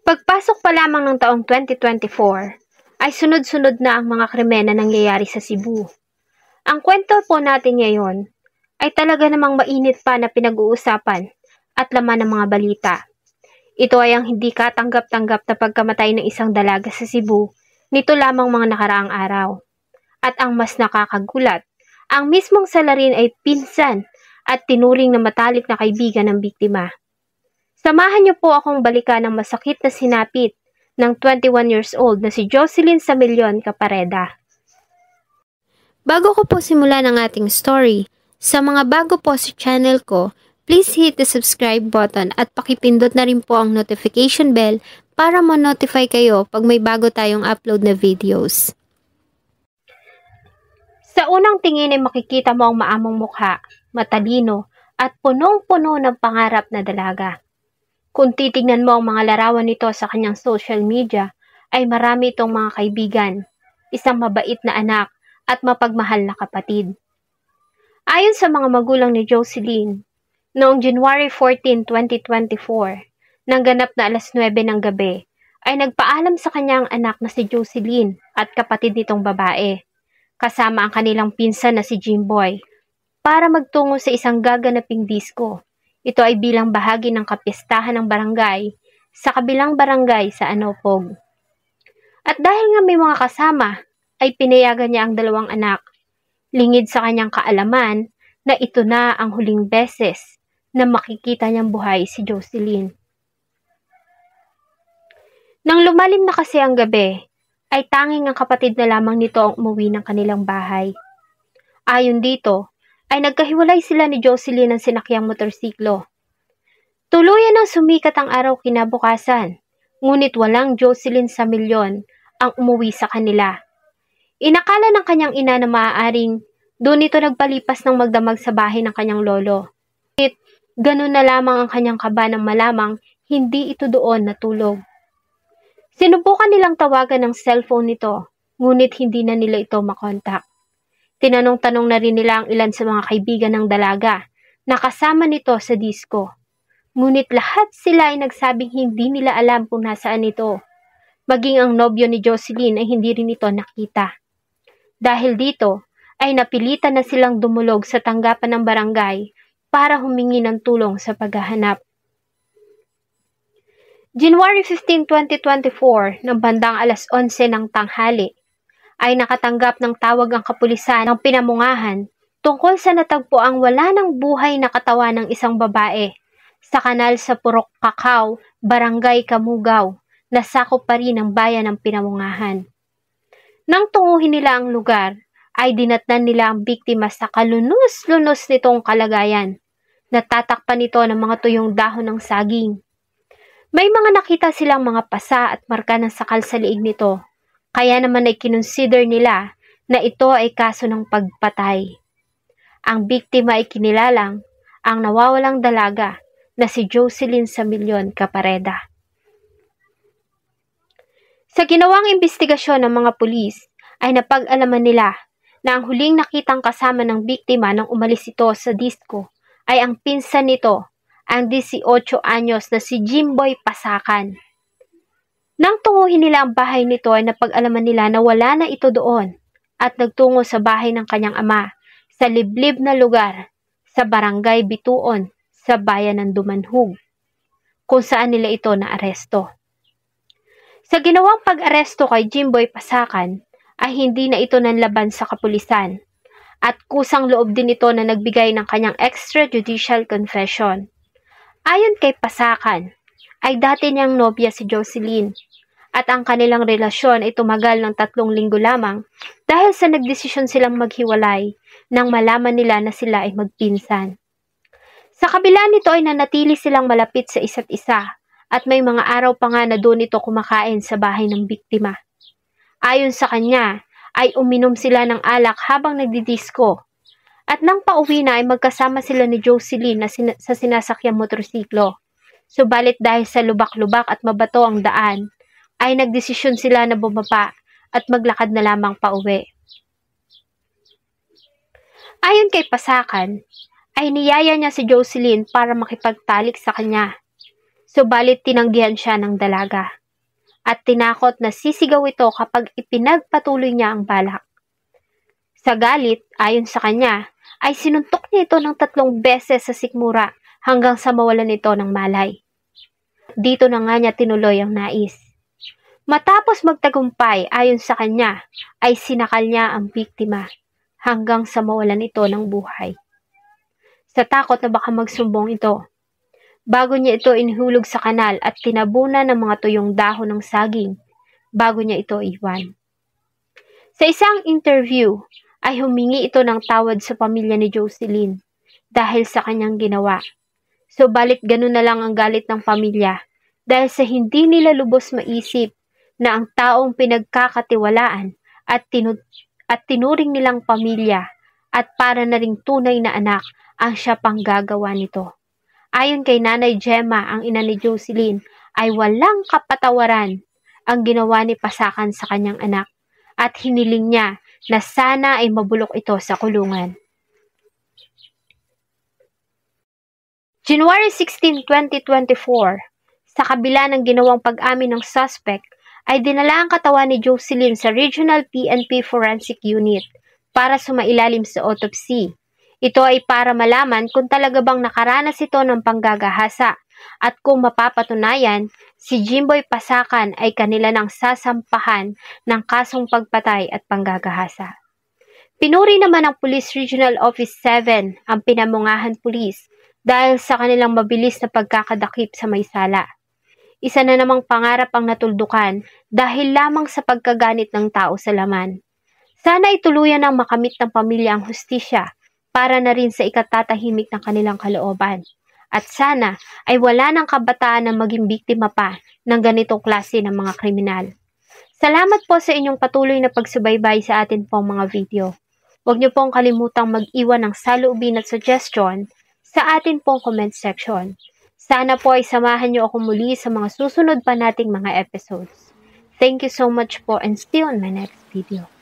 Pagpasok pa lamang ng taong 2024, ay sunod-sunod na ang mga krimen na nangyayari sa Cebu. Ang kwento po natin ngayon ay talaga namang mainit pa na pinag-uusapan at laman ng mga balita. Ito ay ang hindi katanggap-tanggap na pagkamatay ng isang dalaga sa Cebu nito lamang mga nakaraang araw. At ang mas nakakagulat, ang mismong salarin ay pinsan at tinuring na matalik na kaibigan ng biktima. Samahan niyo po akong balikan ang masakit na sinapit ng 21 years old na si Jocelyn Samillon Capareda. Bago ko po simulan ang ating story, sa mga bago po sa channel ko, please hit the subscribe button at pakipindot na rin po ang notification bell para ma-notify kayo pag may bago tayong upload na videos. Sa unang tingin ay makikita mo ang maamong mukha, matalino at punong-puno ng pangarap na dalaga. Kung titignan mo ang mga larawan nito sa kanyang social media, ay marami itong mga kaibigan, isang mabait na anak at mapagmahal na kapatid. Ayon sa mga magulang ni Jocelyn, noong January 14, 2024, nang ganap na alas 9 ng gabi, ay nagpaalam sa kanyang anak na si Jocelyn at kapatid nitong babae, kasama ang kanilang pinsan na si Jimboy, para magtungo sa isang gaganaping disko. Ito ay bilang bahagi ng kapistahan ng barangay sa kabilang barangay sa Anopog. At dahil nga may mga kasama, ay pinayagan niya ang dalawang anak. Lingid sa kanyang kaalaman na ito na ang huling beses na makikita niyang buhay si Jocelyn. Nang lumalim na kasi ang gabi, ay tanging ang kapatid na lamang nito ang umuwi ng kanilang bahay. Ayon dito, ay nagkahiwalay sila ni Jocelyn ng sinakyang motorsiklo. Tuluyan ang sumikat ang araw kinabukasan, ngunit walang Jocelyn Samillon ang umuwi sa kanila. Inakala ng kanyang ina na maaaring doon ito nagpalipas ng magdamag sa bahay ng kanyang lolo. Ngunit ganun na lamang ang kanyang kaba nang malamang hindi ito doon natulog. Sinubukan nilang tawagan ng cellphone nito, ngunit hindi na nila ito makontak. Tinanong-tanong na rin nila ang ilan sa mga kaibigan ng dalaga na kasama nito sa disco. Ngunit lahat sila ay nagsabing hindi nila alam kung nasaan ito. Maging ang nobyo ni Jocelyn ay hindi rin ito nakita. Dahil dito ay napilitan na silang dumulog sa tanggapan ng barangay para humingi ng tulong sa paghahanap. January 15, 2024, ng bandang alas 11 ng tanghali, ay nakatanggap ng tawag ang kapulisan ng Pinamungahan tungkol sa natagpuang wala ng buhay na katawan ng isang babae sa kanal sa Purok Kakao, Barangay Kamugaw, na sakop pa rin ng bayan ng Pinamungahan. Nang tunguhin nila ang lugar, ay dinatnan nila ang biktima sa kalunos-lunos nitong kalagayan. Natatakpan ito ng mga tuyong dahon ng saging. May mga nakita silang mga pasa at marka ng sakal sa liig nito, kaya naman ay kinonsider nila na ito ay kaso ng pagpatay. Ang biktima ay kinilalang ang nawawalang dalaga na si Jocelyn Samillon Capareda. Sa ginawang investigasyon ng mga pulis ay napag-alaman nila na ang huling nakitang kasama ng biktima nang umalis ito sa disco ay ang pinsan nito, ang 18 anyos na si Jimboy Pasakan. Nang tunguhin nila ang bahay nito ay napag-alaman nila na wala na ito doon at nagtungo sa bahay ng kanyang ama sa liblib na lugar sa Barangay Bituon sa bayan ng Dumanhog, kung saan nila ito naaresto. Sa ginawang pag-aresto kay Jimboy Pasakan ay hindi na ito nanlaban sa kapulisan at kusang loob din ito na nagbigay ng kanyang extrajudicial confession. Ayon kay Pasakan, ay dati niyang nobya si Jocelyn at ang kanilang relasyon ay tumagal ng 3 linggo lamang dahil sa nagdesisyon silang maghiwalay nang malaman nila na sila ay magpinsan. Sa kabila nito ay nanatili silang malapit sa isa't isa at may mga araw pa nga na doon ito kumakain sa bahay ng biktima. Ayon sa kanya ay uminom sila ng alak habang nagdidisko. At nang pauwi na ay magkasama sila ni Jocelyn na sa sinasakyang motorsiklo. Subalit dahil sa lubak-lubak at mabato ang daan, ay nagdesisyon sila na bumaba at maglakad na lamang pauwi. Ayon kay Pasakan, ay niyaya niya si Jocelyn para makipagtalik sa kanya. Subalit tinanggihan siya ng dalaga at tinakot na sisigaw ito kapag ipinagpatuloy niya ang balak. Sa galit, ayon sa kanya, ay sinuntok niya ito ng 3 beses sa sikmura hanggang sa mawalan ito ng malay. Dito na nga niya tinuloy ang nais. Matapos magtagumpay, ayon sa kanya, ay sinakal niya ang biktima hanggang sa mawalan ito ng buhay. Sa takot na baka magsumbong ito, bago niya ito inhulog sa kanal at tinabunan ng mga tuyong dahon ng saging bago niya ito iwan. Sa isang interview ay humingi ito ng tawad sa pamilya ni Jocelyn dahil sa kanyang ginawa. Subalit ganun na lang ang galit ng pamilya dahil sa hindi nila lubos maisip na ang taong pinagkakatiwalaan at tinuring nilang pamilya at para na ring tunay na anak ang siya pang gagawa nito. Ayon kay Nanay Gemma, ang ina ni Jocelyn, ay walang kapatawaran ang ginawa ni Pasakan sa kanyang anak at hiniling niya na sana ay mabulok ito sa kulungan. January 16, 2024, sa kabila ng ginawang pag-amin ng suspect, ay dinala ang katawan ni Jocelyn sa Regional PNP Forensic Unit para sumailalim sa autopsy. Ito ay para malaman kung talaga bang nakaranas ito ng panggagahasa at kung mapapatunayan, si Jimboy Pasakan ay kanila nang sasampahan ng kasong pagpatay at panggagahasa. Pinuri naman ng Police Regional Office 7 ang Pinamungahan Police dahil sa kanilang mabilis na pagkakadakip sa may sala. Isa na namang pangarap ang natuldukan dahil lamang sa pagkaganit ng tao sa laman. Sana ituluyan ng makamit ng pamilya ang hustisya para na rin sa ikatatahimik ng kanilang kalooban. At sana ay wala ng kabataan na maging biktima pa ng ganitong klase ng mga kriminal. Salamat po sa inyong patuloy na pagsubaybay sa atin pong mga video. Huwag niyo pong kalimutang mag-iwan ng saloobin at suggestion sa atin pong comment section. Sana po ay samahan niyo ako muli sa mga susunod pa nating mga episodes. Thank you so much po and see you on my next video.